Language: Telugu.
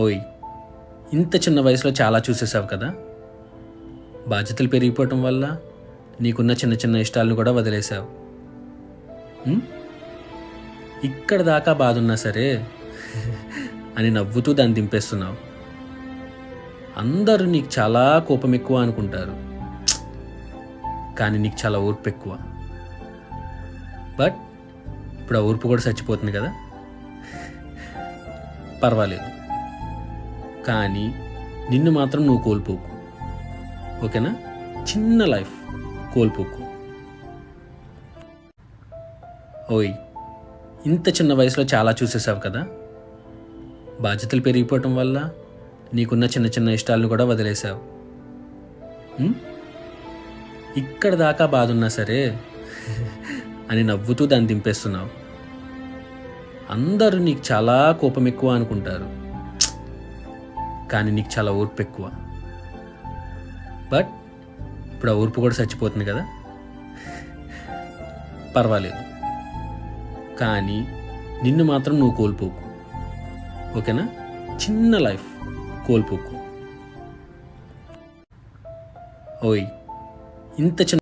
ఓయ్, ఇంత చిన్న వయసులో చాలా చూసేసావు కదా. బాధ్యతలు పెరిగిపోవటం వల్ల నీకున్న చిన్న చిన్న ఇష్టాలను కూడా వదిలేసావు. ఉం? ఇక్కడ దాకా బాధ ఉన్నా సరే అని నవ్వుతూ దాన్ని దింపేస్తున్నావు. అందరూ నీకు చాలా కోపం ఎక్కువ అనుకుంటారు, కానీ నీకు చాలా ఓర్పు ఎక్కువ. బట్ ఇప్పుడు ఆ ఓర్పు కూడా చచ్చిపోతుంది కదా. పర్వాలేదు, కానీ నిన్ను మాత్రం నువ్వు కోల్పోకు. ఓకేనా? చిన్న లైఫ్ కోల్పోకు. ఓయ్, ఇంత చిన్న వయసులో చాలా చూసేసావు కదా. బాధ్యతలు పెరిగిపోవటం వల్ల నీకున్న చిన్న చిన్న ఇష్టాలను కూడా వదిలేసావు. ఉం? ఇక్కడ దాకా బాధ ఉన్నా సరే అని నవ్వుతూ దాన్ని దింపేస్తున్నావు. అందరూ నీకు చాలా కోపం ఎక్కువ అనుకుంటారు, కానీ నీకు చాలా ఓర్పు ఎక్కువ. బట్ ఇప్పుడు ఆ ఓర్పు కూడా చచ్చిపోతుంది కదా. పర్వాలేదు, కానీ నిన్ను మాత్రం నువ్వు కోల్పోకు. ఓకేనా? చిన్న లైఫ్ కోల్పోకు. ఓయ్, ఇంత చిన్న